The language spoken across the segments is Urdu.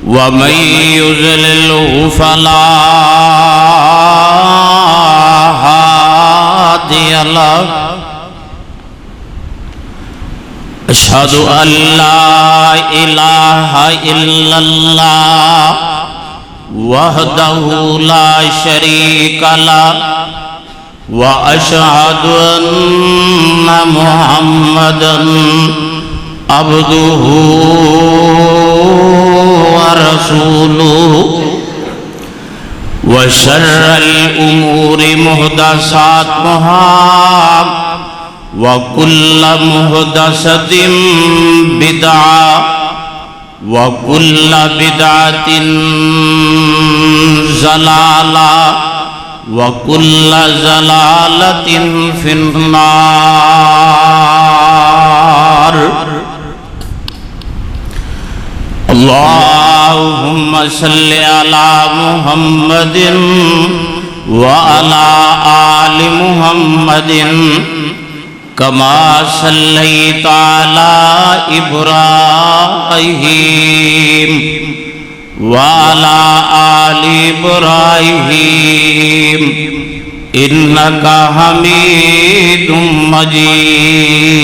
ومن يضلله فلا هادي له أشهد أن لا إله إلا الله وحده لا شريك له وأشهد أن محمدًا عبده ورسوله وشر الأمور محدثاتها وكل محدثة بدعة وكل بدعة ضلالة وكل ضلالة في النار اللهم صل على محمد وعلى آل محمد كما صليت على إبراهيم وعلى آل إبراهيم إنك حميد مجيد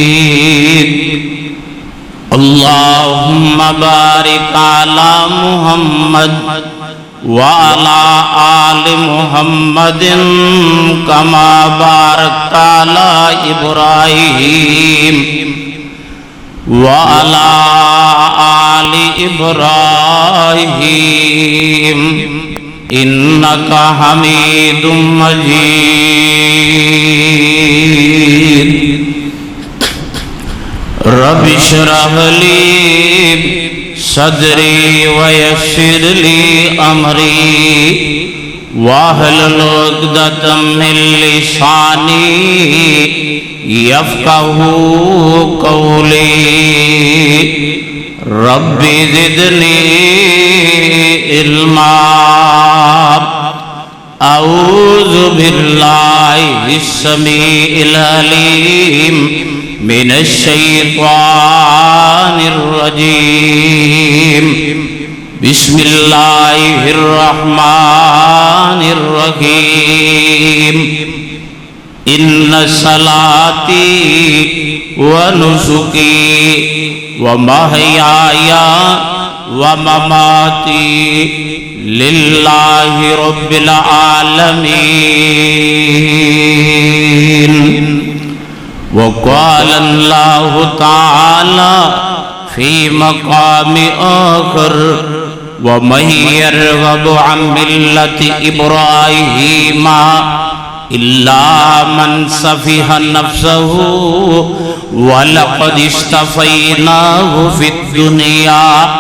اللهم بارك على محمد وعلى آل محمد كما باركت على إبراهيم وعلى آل إبراهيم إنك حميد مجيد رب اشرح لي صدري ويسر لي أمري واحلل عقدة من لساني يفقهوا قولي رب زدني علما أعوذ بالله السميع العليم من الشيطان الرجيم بسم الله الرحمن الرحيم إن صلاتي ونسكي ومحياي ومماتي لله رب العالمين وقال الله تعالى في مقام آخر ومن يرغب عن ملة إبراهيم إلا من سفه نفسه ولقد اصطفيناه في الدنيا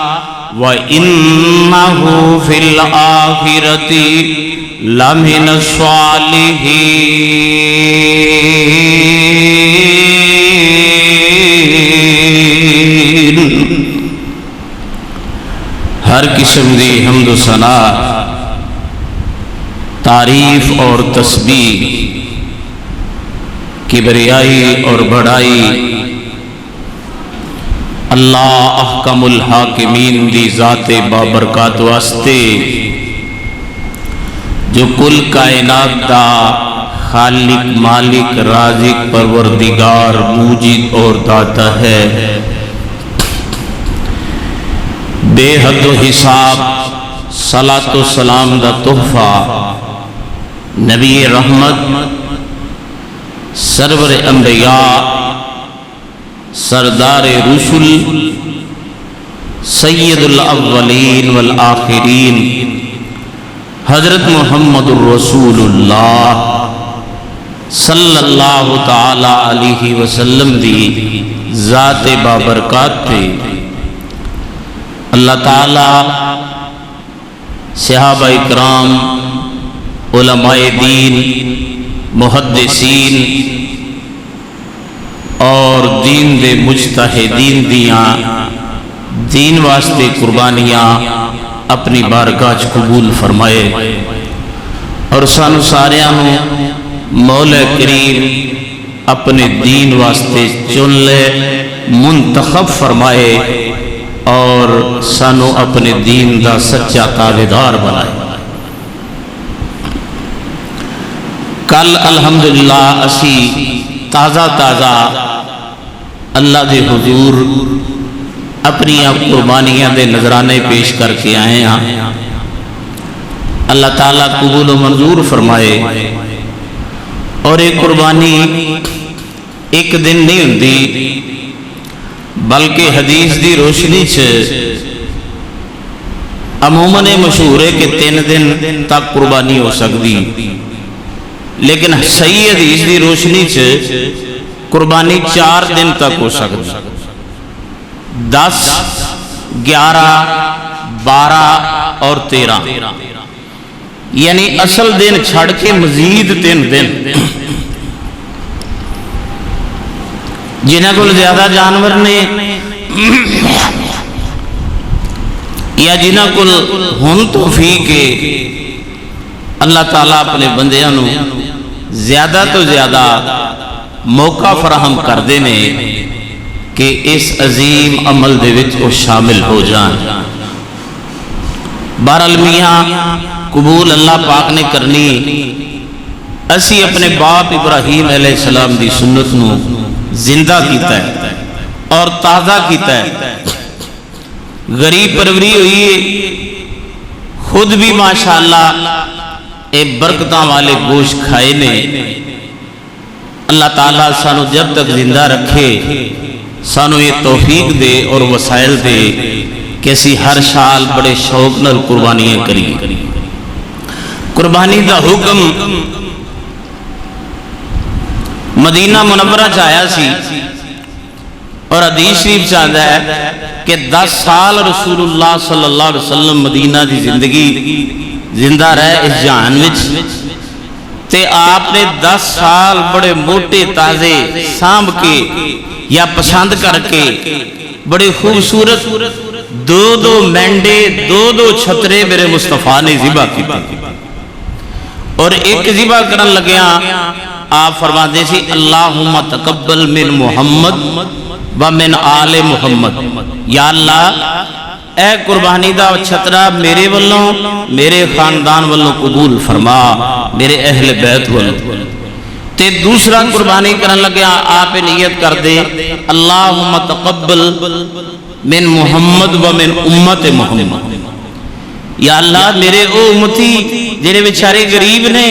وإنه في الآخرة لمن الصالحين ہر قسم دی حمد و ثنا تعریف اور تسبیح کبریائی اور بڑائی اللہ احکم الحاکمین دی ذات بابرکات واسطے جو کل کائنات دا خالق مالک رازق پروردگار موجد اور داتا ہے بے حد و حساب صلاۃ و سلام دا تحفہ نبی رحمت سرور انبیاء سردار رسول سید الاولین والآخرین حضرت محمد الرسول اللہ صلی اللہ تعالی علیہ وسلم دی ذات بابرکات پہ اللہ تعالی صحابہ اکرام علماء دین محدثین اور دین دے مجتہدین دیاں دین واسطے قربانیاں اپنی بارگاہ قبول فرمائے اور سانو ساریانو مولا کریم اپنے دین واسطے چن لے منتخب فرمائے اور سانو اپنے دین دا سچا تابعدار بنائے۔ کل الحمدللہ اسی تازہ اللہ دے حضور اپنی قربانیاں دے نذرانے پیش کر کے آئے ہیں۔ اللہ تعالیٰ قبول و منظور فرمائے۔ اور ایک قربانی ایک دن نہیں ہوندی بلکہ حدیث دی روشنی سے عموماً مشہور ہے کہ 3 دن تک قربانی ہو سکتی، لیکن صحیح حدیث دی روشنی سے قربانی 4 دن تک ہو سکتی، 10، 11، 12 اور 13، یعنی اصل دن چھڑ کے مزید 3 دن۔ جنہاں کو زیادہ جانور نے یا جنہاں کو ہن توفیق ہے، اللہ تعالیٰ اپنے بندیاں نو زیادہ تو زیادہ موقع فراہم کر دینے کہ اس عظیم عمل دے وچ وہ شامل ہو جان۔ بہرحال میاں قبول اللہ پاک نے کرنی، اسی اپنے باپ ابراہیم علیہ السلام دی سنت نو زندہ کیتا ہے اور تازہ کیتا ہے۔ غریب پروری ہوئی ہے، خود بھی ماشاءاللہ اے برکتاں والے گوشت کھائے نے۔ اللہ تعالیٰ سانو جب تک زندہ رکھے سانو یہ توفیق دے اور وسائل دے کہ اسی ہر سال بڑے شوق نال قربانیاں کری۔ قربانی دا حکم مدینہ منورہ چاہیا سی، اور حدیث شریف چاہتا ہے کہ 10 سال رسول اللہ صلی اللہ علیہ وسلم مدینہ دی زندگی زندہ رہے اس جہان وچ، تے آپ نے 10 سال بڑے موٹے تازے سانب کے یا پسند کر کے بڑے خوبصورت 2 مینڈے 2 چھترے میرے مصطفیٰ نے ذبح کی، اور ایک ذبح کرن لگیا آپ فرماتے سی اللہم تقبل من محمد ومن آل محمد، یا اللہ اے قربانی دا چھترا میرے والوں میرے خاندان والوں قبول فرما، میرے اہل بیت والوں۔ تے دوسرا قربانی کرن لگیا آپ نیت کر دے اللہم تقبل من محمد ومن امت محمد، یا اللہ میرے او امتی جنہیں بیچارے غریب نے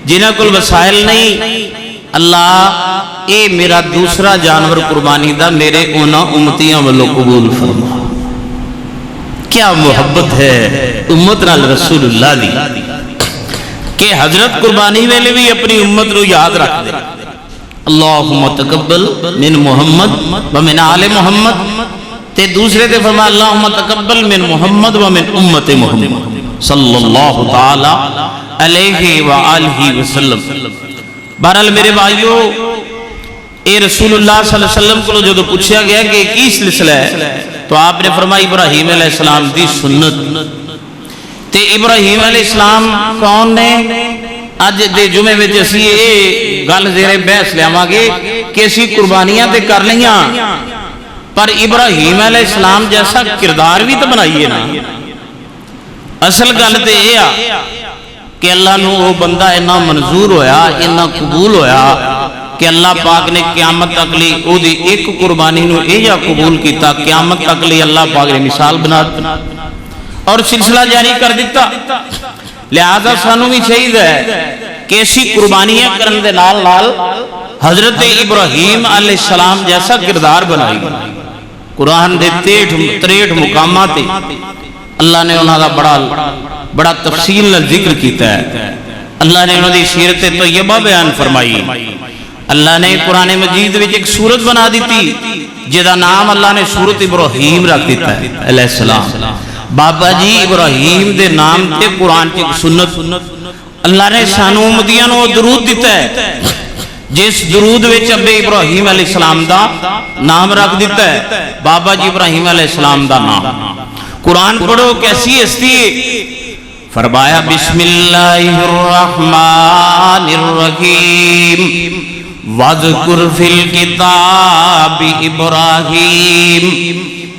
جنہاں کل وسائل نہیں، اللہ اے میرا دوسرا جانور قربانی دا میرے اونا امتیاں والوں قبول فرما۔ کیا محبت ہے امت نال رسول اللہ دی کہ حضرت قربانی ویلے بھی اپنی امت رو یاد رکھ دے اللہم تقبل من محمد ومن آل محمد، تے دوسرے تے فرما اللہم تقبل من محمد ومن امت محمد صلی اللہ تعالی علیہ وآلہ وسلم۔ بہرحال میرے بھائیو، اے رسول اللہ صلی اللہ علیہ وسلم کو جو پوچھا گیا کہ کی سلسلہ ہے، تو آپ نے فرمایا ابراہیم علیہ السلام دی سنت۔ تے ابراہیم علیہ السلام کون نے؟ اج دے جمعے میں اسی یہ گل زیر بحث لیاواں گے کہ اسی قربانیاں تے کر لیاں، پر ابراہیم علیہ السلام جیسا کردار بھی تو بنائیے نا۔ اصل گل تے یہ آ کہ اللہ نو وہ بندہ اتنا منظور ہویا، اتنا قبول ہویا کہ اللہ پاک نے قیامت تک لی او دی ایک قربانی نو یہ قبول کیتا، قیامت تک لی اللہ پاک نے مثال بنا اور سلسلہ جاری کر دیتا۔ لہذا سانو بھی چاہیے ہے کہ اسی قربانیاں کرن دے نال نال حضرت ابراہیم علیہ السلام جیسا کردار بنائی۔ قرآن دے 63 مقامات اللہ نے انہاں دا بڑا تفصیل نال ذکر کیتا ہے۔ اللہ نے انہوں دی سیرت طیبہ بیان فرمائی۔ اللہ نے قرآن مجید وچ ایک سورت بنا دیتی جدا نام اللہ نے سورت ابراہیم رکھ دیتا ہے علیہ السلام۔ بابا جی ابراہیم دے نام تے قرآن کی سنت اللہ نے سانو امتیاں نو درود دیتا ہے، جس درود وچ ابے ابراہیم علیہ السلام دا نام رکھ دیتا ہے، بابا جی ابراہیم علیہ السلام دا نام۔ قرآن پڑھو کیسی ہستی، فرمایا بسم اللہ الرحمن الرحیم وَاذْكُرْ فِي الْكِتَابِ إِبْرَاهِيمَ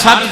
7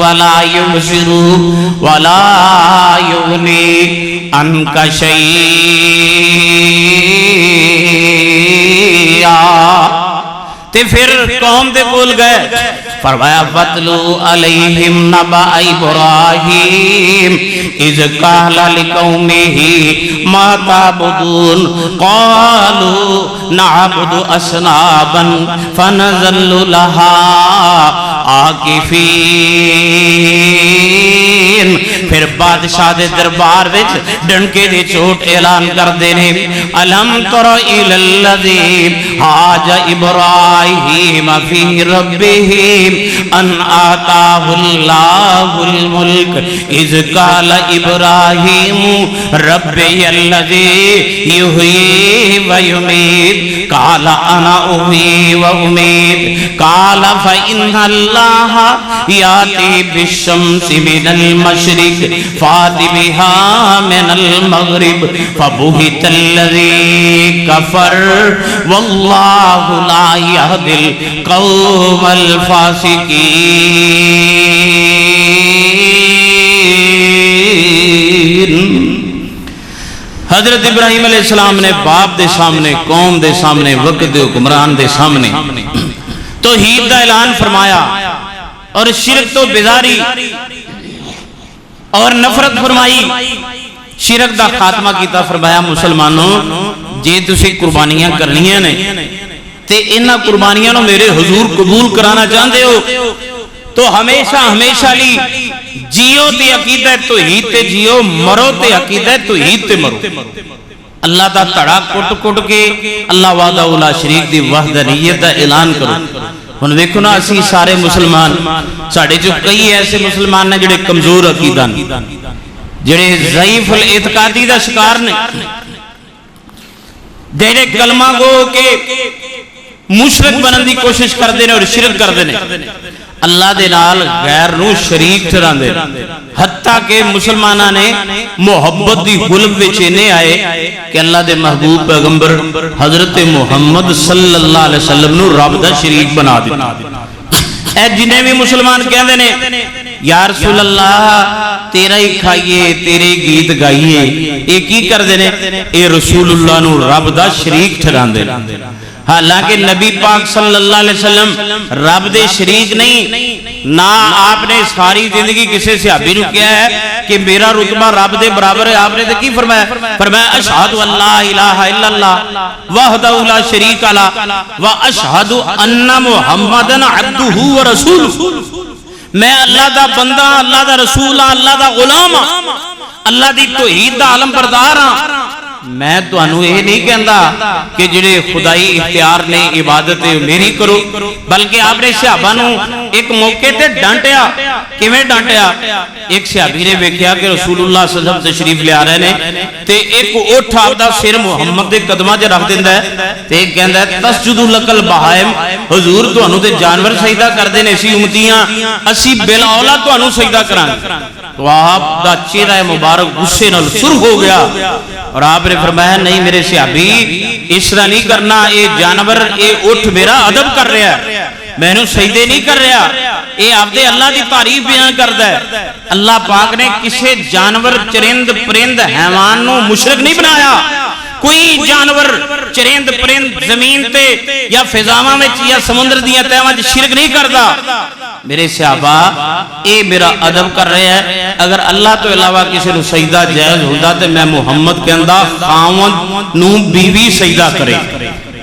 ولا يبصر ولا يغني عنك شيئا۔ تے پھر قوم دے بول گئے، فرمایا وَاتْلُو عَلَيْهِمْ نَبَأَ إِبْرَاهِيمَ إِذْ قَالَ لِقَوْمِهِ مَا تَعْبُدُونَ قَالُوا نَعْبُدُ أَصْنَامًا فَنَظَلُّ لَهَا عاکفین۔ پھر بادشاہ دے دربار وچ ڈنکے دی چوٹ اعلان کر دینے، الم تر الی الذی حاج ابراہیم فی ربہ ان آتاہ اللہ الملک اذ قال ابراہیم ربی الذی یحیی و یمیت قال انا احیی و امیت قال فإن اللہ یاتی بالشمس من المشرق فات بها من المغرب فبہت الذی کفر واللہ لا یہدی القوم الفاسقین۔ حضرت ابراہیم علیہ السلام نے باپ دے سامنے، قوم دے سامنے، وقت دے حکمران دے سامنے توحید دا اعلان فرمایا اور شرک تو بیزاری اور نفرت فرمائی، شرک دا خاتمہ کیتا۔ فرمایا مسلمانوں جے تسی قربانیاں کرنیاں نے تے انہاں قربانیاں نو میرے حضور قبول کرانا چاہندے ہو تو ہمیشہ ہمیشہ لی جیو تے عقیدہ توحید تے جیو، مرو تے عقیدہ توحید تے مرو۔ اللہ دا تڑا کٹ کٹ کے اللہ وحدہ لا شریک دی وحدانیت دا اعلان کرو۔ ہن ویکھو نا اسی سارے مسلمان، ساڈے جو کئی ایسے مسلمان نے جڑے کمزور عقیدہ نے، جڑے ضعیف الاعتقادی دا شکار نے، جڑے کلمہ گو کے مشرک بنن دی کوشش کردے نے اور شرک کردے نے، اللہ دے نال غیر نو شریک ٹھہراندے، حتیٰ کہ مسلمانہ نے محبت دی غلب وچ اینے آئے کہ اللہ دے محبوب پیغمبر حضرت محمد صلی اللہ علیہ وسلم نو رب دا شریک بنا دیتا۔ اے جنہیں بھی مسلمان کہندے نے یا رسول اللہ تیرا ہی کھائیے، تیرے گیت گائیے، ایک ہی کر دینے، اے رسول اللہ نو رب دا شریک ٹھہراندے۔ حالانکہ نبی پاک صلی اللہ علیہ وسلم رب دے شریک نہیں، نہ آپ نے ساری زندگی کسی صحابی نو کیا ہے کہ میرا رتبہ رب دے برابر ہے۔ آپ نے تو کی فرمایا؟ فرمایا اشہد ان لا الہ الا اللہ وحدہ لا شریک لہ واشہد ان محمدن عبدہ ورسولہ۔ میں اللہ دا بندہ، اللہ دا رسول، اللہ دا غلام، اللہ دی توحید دا علم بردار ہاں۔ میں تو انہوں یہ نہیں کہندا کہ جڑے خدائی اختیار نے عبادت میری کرو، بلکہ آپ نے صحابہ نو ایک موقع تے ڈانٹیا۔ کیویں ڈانٹیا؟ ایک صحابی نے ویکھیا کہ رسول اللہ صلی اللہ علیہ وسلم تشریف لے آ رہے نے تے ایک اٹھ آپ دا سر محمد دے قدماں 'چ رکھ دیندا ہے تے کہندا ہے تسجد لک البہائم، حضور تانوں تے جانور سجدہ کردے نے، اسی امتیاں اسی بلا اولا تانوں سجدہ کران۔ تو آپ دا چہرہ مبارک غصے نال سرخ ہو گیا اور آپ نے فرمایا نہیں میرے صحابی اس طرح نہیں کرنا، اے جانور اے اٹھ میرا ادب کر رہا ہے، میں نے سجدے نہیں کر رہا، اے آپ دے اللہ دی تعریف بیان کردا ہے۔ اللہ پاک نے کسے جانور، چرند، پرند، حیوان نو مشرک نہیں بنایا۔ کوئی جانور، چرند، پرند زمین تے یا فضاواں وچ یا سمندر دیاں تہواں وچ شرک نہیں کردا۔ میرے صحابہ اے میرا ادب کر رہے ہیں، اگر اللہ تو علاوہ کسی نو سجدہ جائز ہوتا تو میں محمد کہندا خاوند نو بیوی سجدہ کرے،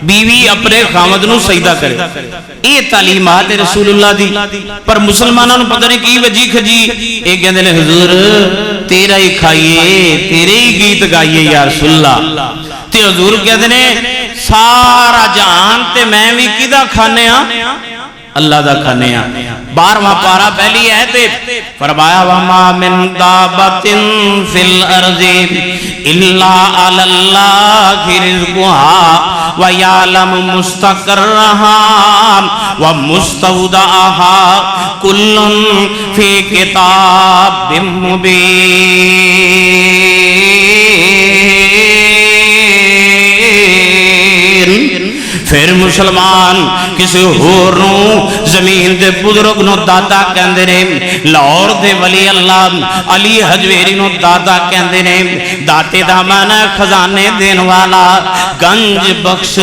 بیوی اپنے خاوند نو سجدہ کرے۔ یہ تعلیمات رسول اللہ دی، پر مسلمانوں نو پتہ نہیں کی وجی کھجی، ایک کہندے نے حضور تیرا ہی کھائیے، تیرے ہی گیت گائیے یا رسول اللہ، تے حضور کہندے نے سارا جہان تے میں بھی کیدا کھانے ہاں؟ اللہ دا کھانے ہاں۔ 12واں پارہ پہلی ہے تے فرمایا وما من دابۃ فی الارض الا علی اللہ رزقها ویعلم مستقرها ومستودعها کل فی کتاب مبین۔ پھر مسلمان کسی ہور نو زمین دے بزرگ نو دادا کہندے نے لاہور دے ولی اللہ علی حجویری نو دادا کہندے نے داتے دا معنی خزانے دین والا گنج بخش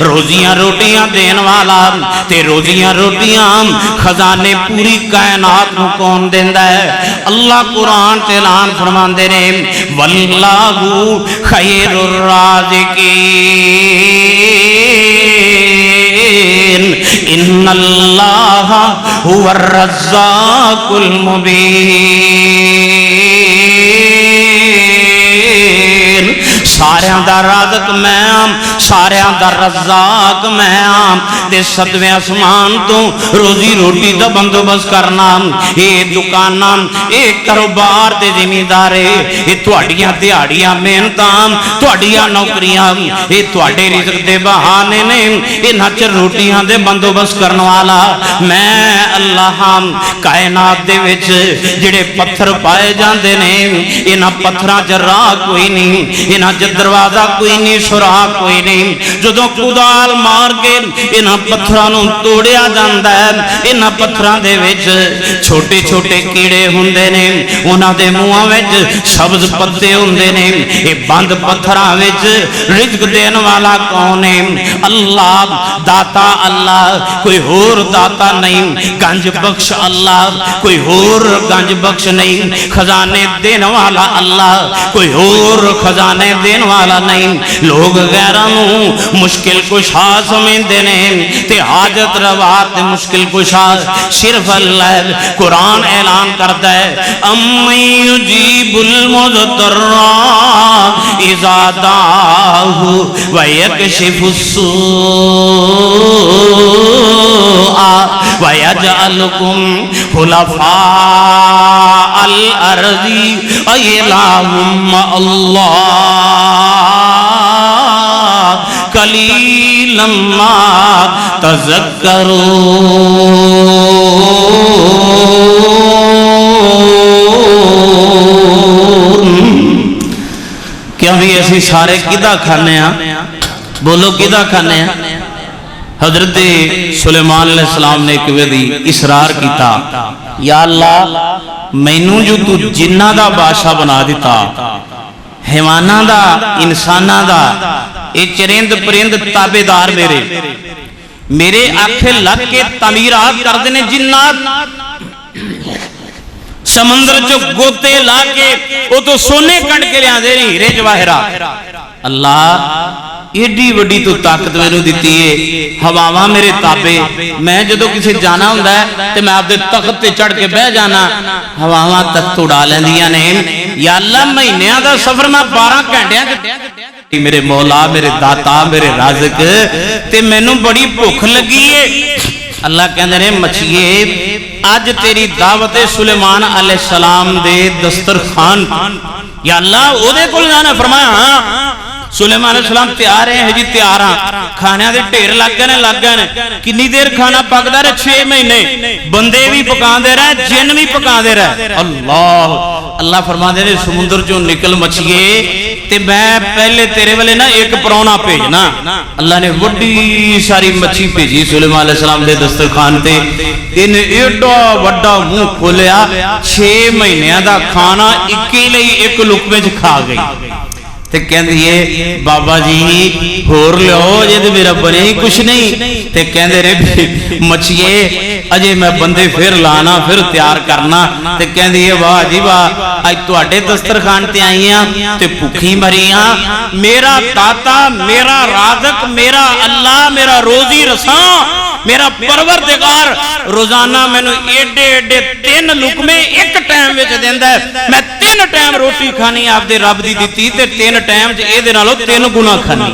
روزیاں روٹیاں دین والا تے روزیاں روٹیاں خزانے پوری کائنات نو کون دیندا ہے اللہ قرآن تے اعلان فرماندے نے واللہ خیر الرازقین ان اللہ هو الرزاق المبین ساریاں دا رازق میں آم ساریاں دا رزاق میں آم دے ستویں اسمان تو روزی روٹی دا بندوبست کرنا اے دکانہ اے کاروبار دے زمیندارے اے تواڈیاں دیہاڑیاں محنتاں تواڈیاں نوکریاں اے تواڈے رزق دے بہانے نے اے نچر روٹیاں دے بندوبست کرن والا میں اللہ کائنات دے وچ جڑے پتھر پائے جاندے نے انہاں پتھراں چ راہ کوئی نہیں انہاں دروازہ کوئی نہیں سراغ کوئی نہیں جدوں کدال مار کے انہاں پتھراں نوں توڑیا جاندا ہے انہاں پتھراں دے وچ چھوٹے چھوٹے کیڑے ہوندے نے انہاں دے منہاں وچ سبز پتے ہوندے نے اے بند پتھراں وچ رزق دین والا کون ہے اللہ داتا اللہ کوئی ہور داتا نہیں گنج بخش اللہ کوئی ہور گنج بخش نہیں خزانے دین والا اللہ کوئی ہور خزانے دین والا نہیں لوگ غیرانوں مشکل کشا سمجھتے ہیں تے حاجت روا تے مشکل کشا صرف اللہ قرآن اعلان کرتا ہے امن یجیب المضطر اذا دعاہ ویکشف السوء ویجعلکم خلفاء الارض ایلہم اللہ قلیلا ما تذکرون کیوں بھی ایسی سارے کدہ کھانے ہیں بولو کدہ کھانے ہیں حضرت سلیمان علیہ السلام نے ایک ویدی اسرار کیتا یا اللہ مینوں جو تو جنہ دا بادشاہ بنا دیتا حیوانہ دا انسانہ دا اے چرند پرند تابدار میرے آنکھیں لگ کے تعمیرات کر دینے جنات سمندر جو گوتے لا کے وہ تو سونے کٹ کے لیا دے رہی ہیرے جواہرہ اللہ ایڈی وڈی تو طاقت میں دیتی ہے ہواواں میرے تابے میں جدو کسی جانا ہوں ہے تو میں آپ دے تخت تے چڑھ کے بہ جانا ہواواں تک تو ڈالیں دیا نہیں یا اللہ مہینیاں دا سفر میں 12 گھنٹیاں میرے مولا میرے داتا میرے رازق تے میں نو بڑی بھوک لگی ہے اللہ کہندے نے مچھیے آج تیری دعوت سلیمان علیہ السلام دے دسترخوان یا اللہ او دے کل جانا فرمایا سلیمان علیہ السلام تیار ہیں جی تیار ہیں کھانے دے ٹھیر لگ گئے کنی دیر کھانا پکدا رہے 6 مہینے بندے بھی پکان دے رہے جن بھی پکان دے رہے اللہ فرما دے رہے سمندر جو نکل مچھیے تے میں پہلے تیرے والے نا ایک پرونا بھیجنا اللہ نے وڈی ساری مچھی بھیجی سلیمان علیہ السلام دے دسترخوان تے ان ایڈا وڈا منہ کھولیا 6 مہینے دا کھانا اکیلے ایک لقمے وچ کھا گئی تے کہندے یہ بابا جی ہور لو جے تے میرا بنے ہی کچھ نہیں تے کہندے رے مچھیے اجے میں بندے پھر لانا پھر تیار کرنا تے کہندے یہ واہ جی واہ اج تواڈے دسترخوان تے آئیاں تے بھوکھی مریاں میرا داتا میرا رازق میرا اللہ میرا روزی رساں میرا پروردگار روزانہ میں نے ایڈے ایڈے 3 لقمے ایک ٹائم وچ دیندا ہے میں 3 ٹائم روٹی کھانی آپ دے رب دی دتی تے 3 ٹائم اے دے نالوں 3 گنا کھانی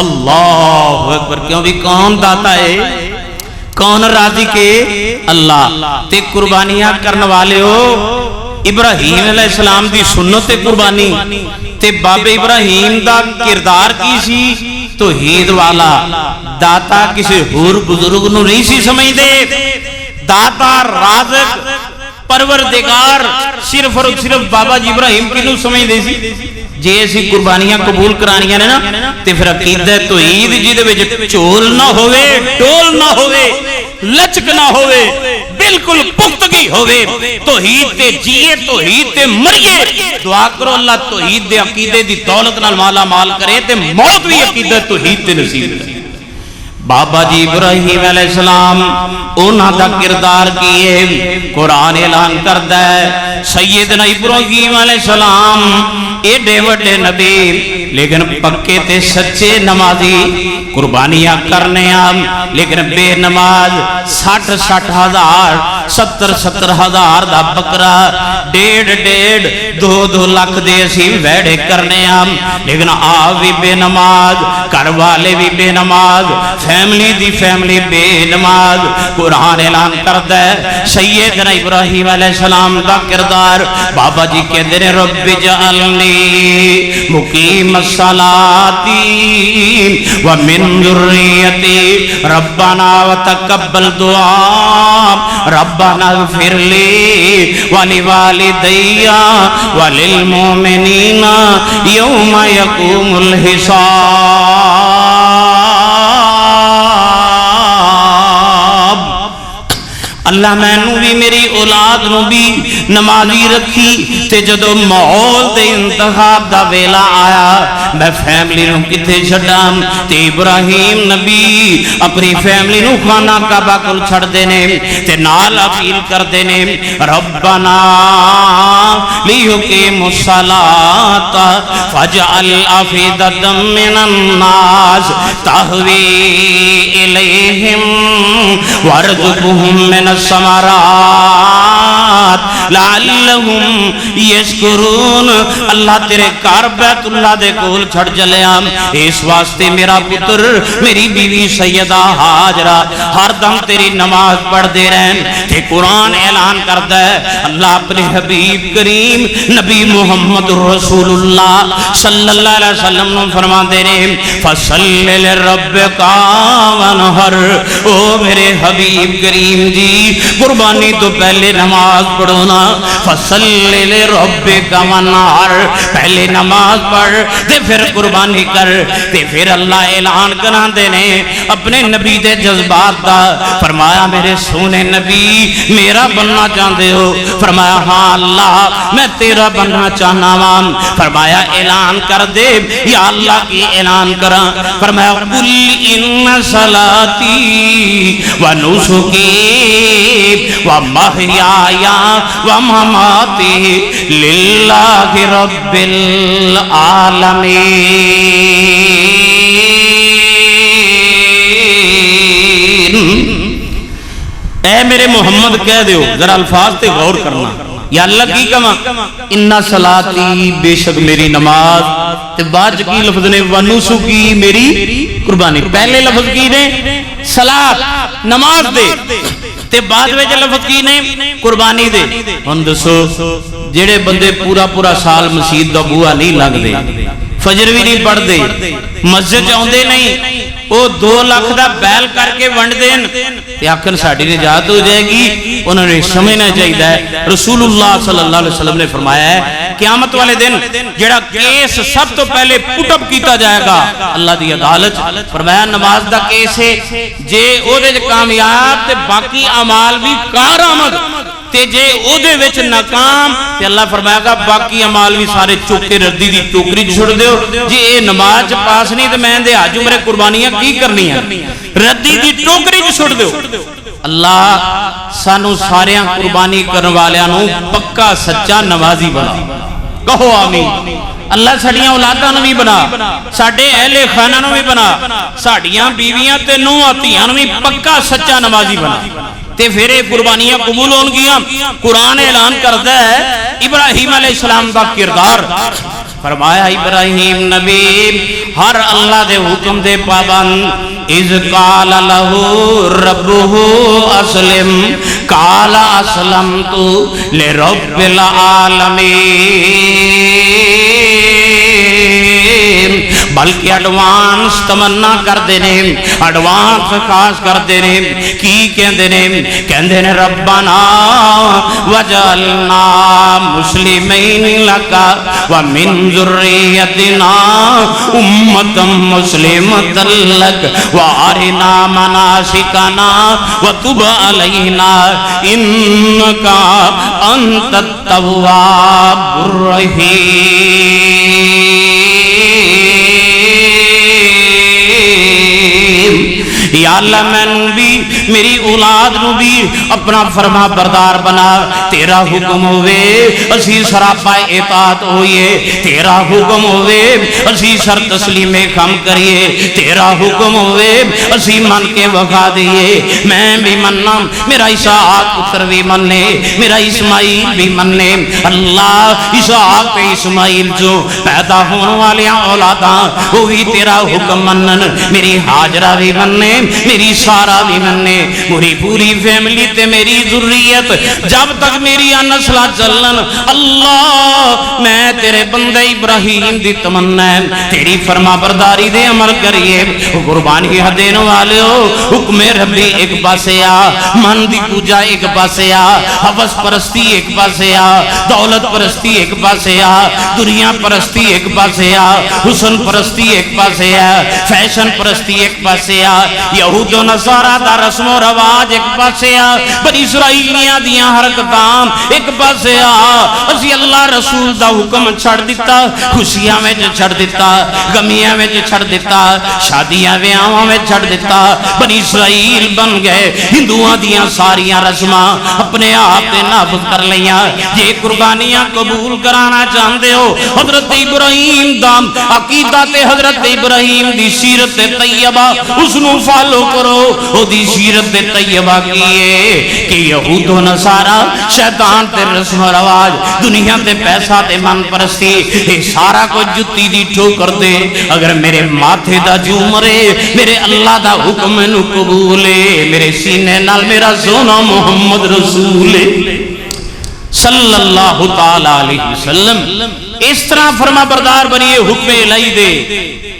اللہ اکبر کیوں بھی کون داتا ہے کون رازق ہے اللہ تے قربانیاں کرن والے ہو ابراہیم علیہ السلام دی سنت قربانی تے باب ابراہیم دا کردار کی سی توحید والا داتا کسی ہور بزرگ نو نہیں سی سمجھ دے داتا رازق پروردگار صرف اور صرف بابا جی ابراہیم کی نو سمجھ دے سی جے اسی قربانیاں قبول کرانیاں نے نا تے پھر عقیدہ توحید جیدے وچ چول نہ ہوئے، ڈول نہ ہوئے، لچک نہ ہوئے، بالکل پختگی ہوئے، توحید تے جیے توحید تے مریے. دعا کرو اللہ توحید دے عقیدے دی دولت نال مالا مال کرے تے موت بھی عقیدہ توحید تے نصیب کرے. بابا جی ابراہیم علیہ السلام انہاں دا کردار کیے قرآن اعلان کردا ہے. سیدنا ابراہیم علیہ السلام ایڈے وڈے نبی لیکن پکے تے سچے نمازی، قربانیاں کرنے آم لیکن بے نماز. 60 ہزار 70 ہزار دا بکرا، 1.5-2 لاکھ دے اسی ویڑے کرنے آم لیکن آپ بھی بے نماز، گھر والے بھی بے نماز، فیملی دی فیملی بے نماز. قرآن اعلان کرتا ہے سیدنا ابراہیم علیہ السلام دا کردار. بابا جی کہتے ہیں رب جعلنی مقیم الصلاۃ ومن ذریتی ربنا وتقبل دعا ربنا اغفر لی ولوالدی وللمؤمنین یوم یقوم الحساب. اللہ میں نو بھی میری اولاد نو بھی نمازی رکھی تے جدو ماحول دے انتخاب دا ویلا آیا میں فیملی نو کتے چھڑام تے ابراہیم نبی اپنی فیملی نو خانہ کعبہ کل چھڑ دینے تے نال اپیل کر دینے ربنا لیقیم الصلاۃ فاجعل افئدۃ من الناس تہوی الیہم وارزقہم من الثمرات لعلہم یشکرون. اللہ تیرے گھر بیت اللہ دے کول چھڑ جلیاں اس واسطے میرا پتر میری بیوی سیدہ ہاجرہ ہر دم تیری نماز پڑھ دے رہن. تے قرآن اعلان کرتا ہے اللہ اپنے حبیب کریم نبی محمد رسول اللہ صلی اللہ علیہ وسلم نے فرما دے رہے فصلی لربک وانحر. او میرے حبیب کریم جی قربانی تو پہلے نماز پڑھو نا. فصلی لربک وانحر پہلے نماز پڑھ تے پھر قربانی کر. تے پھر اللہ اعلان کرا دینے اپنے نبی دے جذبات دا. فرمایا میرے سونے نبی میرا بننا چاہتے ہو؟ فرمایا ہاں اللہ میں تیرا بننا چاہنا وام. فرمایا اعلان کر دے یا اللہ کی اعلان کرا. فرمایا قل ان صلاتی و نسکی و محیای و مماتی للہ رب العالمین. اے میرے محمد کہہ دیو ذرا الفاظ تے غور کرنا یا اللہ کی کما انہا صلاتی بے شک میری نماز تے بعد کی لفظ نے ونسو کی میری قربانی. پہلے لفظ کی نے صلات نماز دے تے بعد میں لفظ کی نے قربانی دے. ہن دسو جڑے بندے پورا سال مسجد دا بوہا نہیں لنگ دے فجر بھی نہیں پڑھ دے مسجد آندے نہیں وہ 2 لاکھ دا بیل کر کے ونڈ دین تے آخر ساڈی نجات ہو جائے گی. انہوں نے سمجھنا چاہیے رسول اللہ صلی اللہ علیہ وسلم نے فرمایا ہے قیامت والے دن جڑا کیس سب تو پہلے پٹ اپ کیتا جائے گا اللہ دی عدالت. فرمایا نماز دا کیس ہے جے او دے کامیاب تے باقی اعمال بھی کارآمد تے جے او دے وچ ناکام تے اللہ فرمائے گا باقی اعمال بھی سارے چوکے ردی دی ٹوکری چھوڑ دیو. جے اے نماز پاس نہیں تے میں دے حج عمرے قربانیاں کی کرنی ہیں ردی دی ٹوکری چھوڑ دیو. اللہ سانو ساریاں قربانی کرنے والیاں نو پکا سچا نمازی بنا. کہو آمین. اللہ ساڑیاں اولاداں نو بھی بنا ساڑے اہل خانہ نو بھی بنا ساڑیاں بیویاں تے نو آتیاں نو بھی پکا سچا نمازی بنا. تے پھر قربانیاں قبول ہون گیا. قرآن اعلان کرتا ہے ابراہیم علیہ السلام کا کردار. فرمایا ابراہیم نبی ہر اللہ دے حکم دے پابند اذ قال له ربه اسلم قال اسلمت لرب العالمین. بلکہ ایڈوانس تمنا کرتے ہیں، ایڈوانس خاص کرتے ہیں. کی کہندے نے ربنا وجعلنا مسلمین لک ومن ذریتنا امۃ مسلمۃ لک وارنا مناسکنا وتب علینا انک انت التواب الرحیم. یا اللہ میں بھی میری اولاد نو بھی اپنا فرما بردار بنا. تیرا حکم ہوئے اسی سراپا اطاعت ہوئے، تیرا حکم ہوئے اسی سر تسلیم خم کریے، تیرا حکم ہوئے اسی من کے وفا دیئے. میں بھی مننا، میرا اسحاق پتر بھی مننے، میرا اسماعیل بھی مننے. اللہ اسحاق تے اسماعیل جو پیدا ہونے والیاں اولاداں وہ بھی تیرا حکم منن. میری ہاجرہ بھی مننے، میری سارا بھی مننے، میری پوری فیملی تے میری ذریت جب تک میری نسلہ چلن. اللہ میں تیرے بندے ابراہیم دی تمنا ہے تیری فرما برداری دے عمل کریے. قربانی دین والے ہو، حکم ربی ایک پاسے آ، من دی پوجا ایک پاسے آ، حوث پرستی ایک پاسے آ، دولت پرستی ایک پاسے آ، دنیا پرستی ایک پاسے آ، حسن پرستی ایک پاسے آ، فیشن پرستی ایک پاسے آ، یہود و نصارہ دا رسم و رواج ایک پاسے آ، بنی اسرائیلیاں دیاں حرکتاں ایک پاسے آ. اسی اللہ رسول دا حکم چھڑ دیتا، خوشیاں میں چھڑ دیتا، غمیاں میں چھڑ دیتا، شادیاں بیاواں میں چھڑ دیتا. بنی اسرائیل بن گئے، ہندوؤں دیاں ساریاں رسماں اپنے آپ تے نافذ کر لیاں. یہ قربانیاں قبول کرانا چاہتے ہو، حضرت ابراہیم دا عقیدہ تے حضرت ابراہیم دی سیرت طیبہ اس نو فالو کرو. او دی سیرت طیبہ کیے کہ یہود و نصارہ شیطان تے رسم و رواج دنیا تے پیسہ تے من پرستی یہ سارا کو جتی دی ٹھوکر دے. اگر میرے ماتھے دا جو مرے میرے اللہ دا حکم نو قبولے، میرے سینے نال میرا سونا محمد رسول صلی اللہ تعالی علیہ وسلم اس طرح فرما بردار بنیے حکم الہی دے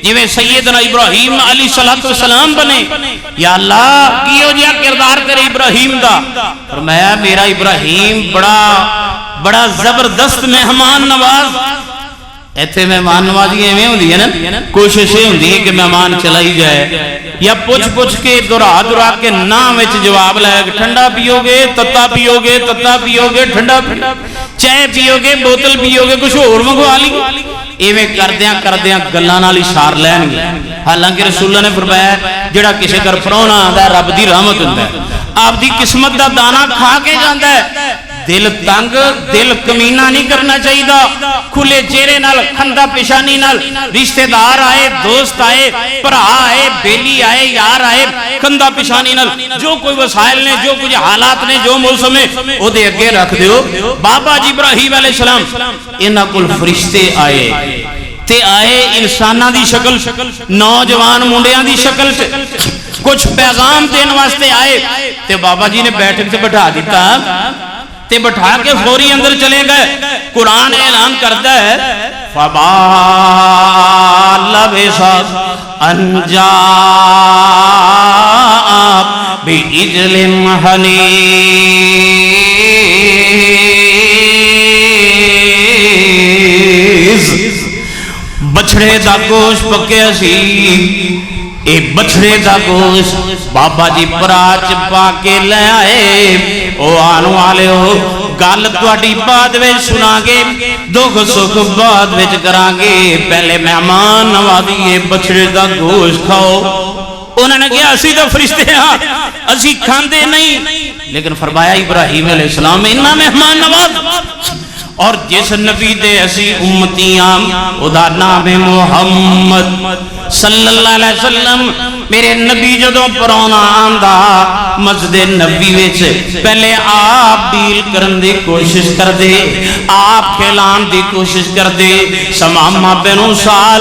جویں سیدنا ابراہیم علیہ السلام بنے. یا اللہ کیوں جیا کردار کرے ابراہیم دا؟ فرمایا میرا ابراہیم بڑا زبردست مہمان نواز. ایتھے مہمان نوازی ایویں ہوندی ہے نا، کوشش یہ ہوندی ہے کہ مہمان چلائی جائے یا پوچھ کے دورا کے نام وچ جواب لائے کہ ٹھنڈا پیو گے تتا پیو گے، تتا پیو گے ٹھنڈا، چائے پیو گے بوتل پیو گے، کچھ اور منگوا لی. ایویں کردیاں گلاں نال اشار لین گے. حالانکہ رسول اللہ نے فرمایا جڑا کسی گھر پراؤنا آندا ہے رب دی رحمت ہوندا ہے، آپ دی قسمت دا دانا کھا کے جاندا ہے. دل تنگ دل کمینہ نہیں کرنا چاہیے، کھلے چہرے نال کھندا پیشانی نال رشتہ دار آئے، دوست آئے، بھرا آئے، بیلی آئے، یار آئے، کھندا پیشانی نال جو کوئی وسائل نے، جو کچھ حالات نے، جو موسم ہے او دے اگے رکھ دیو. بابا جی ابراہیم علیہ السلام انہاں کول فرشتے آئے تے آئے انساناں دی شکل، نوجوان منڈیاں دی شکل، کچھ پیغام دین واسطے آئے تے بابا جی نے بیٹھک سے بٹھا دیتا تے بٹھا کے فوری اندر چلے گئے. قرآن اعلان کرتا ہے فَبَا لَبِثَ أَن جَاءَ بِعِجْلٍ حَنِيذٍ. بچھڑے دا گوشت پکیا سی، اے بچھڑے دا گوشت بابا جی پراچ پا کے لے آئے. او آنو والے ہو گل تواڈی بعد وچ سنا گے، دکھ سکھ بعد وچ کران گے، پہلے مہمان نوازی بچھڑے دا گوشت کھاؤ. انہوں نے کہا اسی تو فرشتے ہاں اسی کھاندے نہیں، لیکن فرمایا ابراہیم علیہ السلام انہاں مہمان نواز اور جس نبی دے اسی امتیاں او دا نام محمد صلی اللہ علیہ وسلم. میرے نبی جدوں پرانا آندا مسجد نبی وچ پہلے آپ ڈیل کرن دی کوشش کر دے، آپ کھلان دی کوشش کر دے. سمامہ بنو سال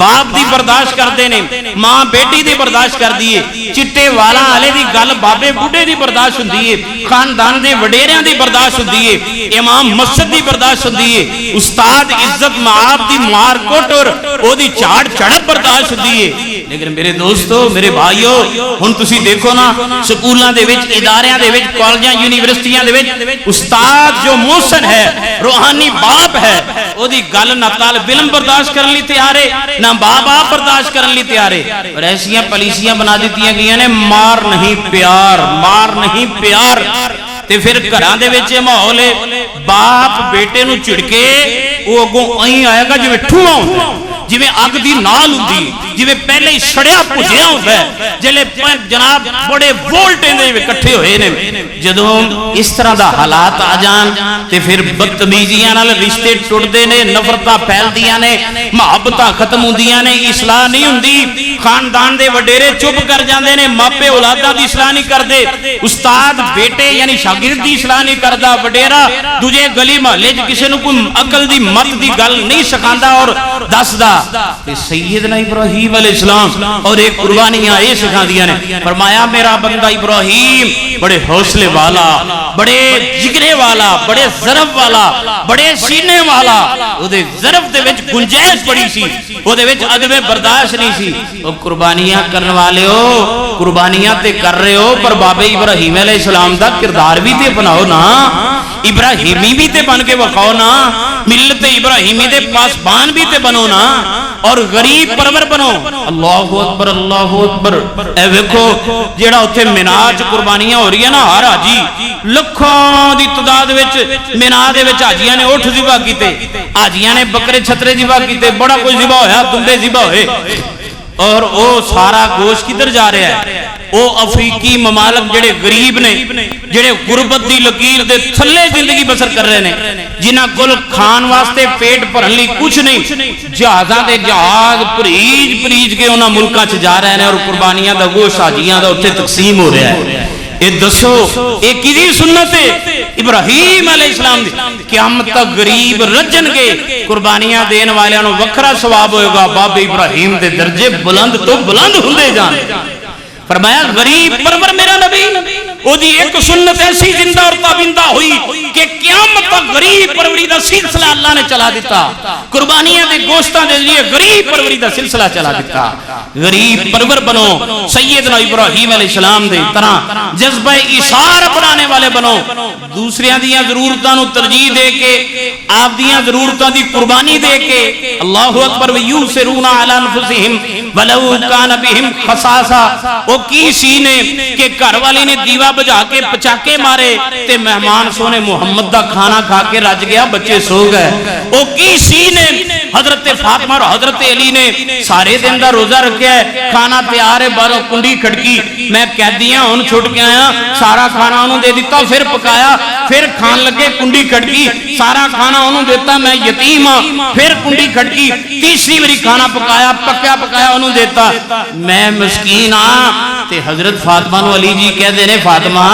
باپ دی برداشت کرتے ہیں، ماں بیٹی دی برداشت کر دیے، چٹے والا والے دی گل بابے بوڑھے دی برداشت ہوندی ہے، خاندان دے وڈیریاں دی برداشت ہوندی ہے، امام مسجد دی برداشت ہوندی ہے، استاد عزت معاب دی مار کوٹ اور او دی چاڑ چڑھ برداشت ہوندی ہے۔ لیکن میرے دوستو، میرے بھائیو، ہن تسی دیکھو نا سکولاں دے وچ، اداریاں دے وچ، کالجاں یونیورسٹیاں دے وچ استاد جو محسن ہے، روحانی باپ ہے، او دی گل نہ طالب علم برداشت کرن لئی تیار ہے، نہ باپ برداشت کرن لئی تیار ہے، اور ایسیاں پالیسیاں بنا دیتیاں گئیاں نے، مار نہیں پیار، مار نہیں پیار۔ تے پھر گھراں دے وچ ماحول ہے، باپ بیٹے نو چڑکے او اگوں ایں آئے گا جویں ٹھواں ہوندا ہے، جویں اگ دی نال ہوندی، جویں پہلے ہی سڑیا بھجیا ہوندا ہے، جلے جناب بڑے وولٹیں دے اکٹھے ہوئے نے۔ جدوں اس طرح دا حالات آ جان تے پھر بدتمیزیاں نال رشتے ٹوٹدے نے، نفرتاں پھیلدیاں نے، محبتاں ختم ہوندیاں نے، اصلاح نہیں ہوندی، خاندان دے وڈیرے چپ کر جاندے نے، ماپے اولاداں دی اصلاح نہیں کردے، استاد بیٹے یعنی شاگرد دی اصلاح نہیں کردا، وڈیرا دوجے گلی محلے وچ کسے نوں کوئی عقل دی مت دی گل نہیں سکھاندا اور دسدا۔ تے سیدنا ابراہیم علیہ السلام اور ایک قربانیاں اے سکھاندیاں نے، فرمایا میرا بندہ ابراہیم بڑے حوصلے والا، بڑے جگرے والا، بڑے ظرف والا، بڑے سینے والا، او دے ظرف دے وچ گنجائش بڑی سی، او دے وچ عدم برداشت نہیں سی۔ او قربانیاں کرن والے ہو، قربانیاں تے کر رہے ہو، پر بابے ابراہیم علیہ السلام دا کردار بھی تے بناؤ نا، ابراہیمی بھی تے بن کے وکھاؤ نا، ملت ابراہیمی دے پاسبان بھی تے بنو نا، اور غریب پرور بنو۔ اللہ اکبر، اللہ اکبر۔ اے ویکھو جیڑا اوتھے مینا وچ قربانیاں ہو رہی ہیں نا، ہر حاجی لکھاں دی تعداد وچ مینا دے وچ حاجیاں نے اٹھ ذبح کیتے، حاجیاں نے بکرے چھترے ذبح کیتے، بڑا کچھ ذبح ہویا، دمبے ذبح ہوئے، اور او سارا گوشت کدھر جا رہا ہے؟ او افریقی ممالک جڑے غریب نے، جڑے غربت دی لکیر دے تھلے زندگی بسر کر رہے نے، جنہاں کول کھان واسطے پیٹ بھرن لئی کچھ نہیں، جہازاں دے جہاز پریج پریج کے انہاں ملکاں چ جا رہے ہیں، اور قربانیاں دا گوشت حاجیاں دا اوتھے تقسیم ہو رہا ہے۔ اے دسو اے کدی سنت ہے؟ ابراہیم علیہ السلام دی۔ قیامت تک غریب رجن گے، قربانیاں دین والیاں نو وکھرا ثواب ہوئے گا، باب ابراہیم دے درجے بلند تو بلند ہوندے جان۔ فرمایا غریب پرور میرا نبی، او دی ایک سنت ایسی زندہ اور تابندہ ہوئی کہ قیامت تک غریب پروری دا سلسلہ اللہ نے چلا دیتا، قربانیاں دے گوشتاں دے لیے غریب پروری دا سلسلہ چلا دیتا۔ غریب پرور بنو، سیدنا ابراہیم علیہ السلام دے طرح جذبہ ایثار اپنانے والے بنو، دوسریاں دیاں ضرورتاں نو ترجیح دے کے آپ دیاں ضرورتاں دی قربانی دے کے، اللہ اکبر، وَيُؤْثِرُونَ عَلَى أَنفُسِهِمْ وَلَوْ كَانَ بِهِمْ خَصَاصَةٌ۔ وہ کی سی نے کہ گھر والی نے دیوا بجھا کے پچاکے مارے تے مہمان سونے محمد دا کھانا کھا کے رج گیا، بچے سو گئے۔ وہ کی سی نے حضرت فاطمہ اور حضرت علی نے سارے دن دا روزہ رکھیا ہے، کھانا تیار ہے، باہروں کنڈی کھڑکی، میں قیدیاں ہن چھٹ کے آیا، سارا کھانا انہوں دے دیتا، پھر پکایا، پھر کھان لگے، کنڈی کھڑکی، سارا کھانا انہوں دیتا، میں یتیم ہاں، پھر کنڈی کھڑکی، تیسری باری کھانا پکایا، پکایا انہوں دیتا، میں مسکین ہاں۔ تے حضرت فاطمہ نو علی جی کہہ دے نے، فاطمہ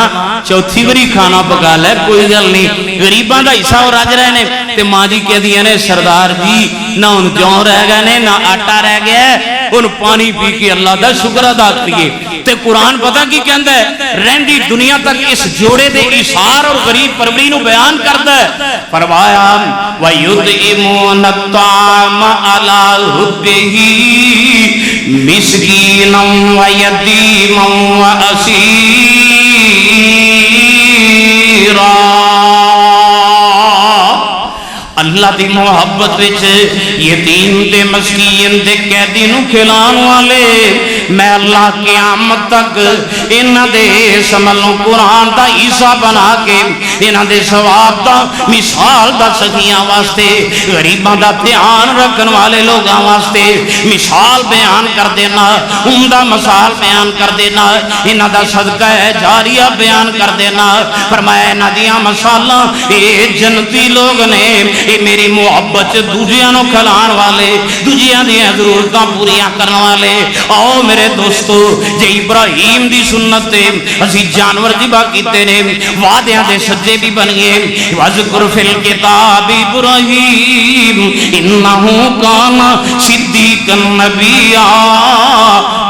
چوتھی باری کھانا پکا لے، کوئی گل نہیں، غریباں دا حصہ اور رج رہے نے۔ تے ماں جی کہہ دیا نے، سردار جی نہ ان جوں رہ گئے نے، نہ آٹا رہ گیا ہے، ان پانی پی کے اللہ دا شکر ادا کریے۔ تے قرآن پتہ کی کہندا ہے، رہندی دنیا تک اس جوڑے دے ایثار اور غریب پروری نو بیان کردا ہے۔ فرمایا وَيُطْعِمُونَ الطَّعَامَ عَلَى حُبِّهِ مِسْكِينًا وَيَتِيمًا وَأَسِيرًا۔ اللہ دی محبت وچ یتیم تے مسکین تے قیدی نو کھلان والے، میں اللہ قیامت تک انہاں دے سملوں قرآن دا حصہ بنا کے انہاں دے ثواب دا مثال دا سکیاں واسطے، غریباں دا دھیان رکھن والے لوگاں واسطے مثال بیان کر دینا، عمدہ مثال بیان کر دینا، انہاں دا صدقہ جاریہ بیان کر دینا۔ فرمایا انہاں دیاں مثالاں اے جنتی لوگ نے، اے میری محبت دوجیاں نو کھلان والے، دوجیاں دیاں ضرورتاں پوریاں کرن والے، آؤ میرے دوستو جے ابراہیم دی سنت تے اسی جانور ذبح کیتے نے وعدیاں دے سجے بھی بن گئے وذکر فی الکتاب ابراہیم انہو کان صدیقا نبیا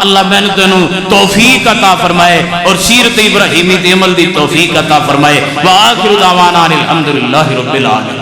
اللہ میں نے تینوں توفیق عطا فرمائے اور سیرت ابراہیمی تے عمل دی توفیق عطا فرمائے وآخر دعوانا الحمدللہ رب العالمین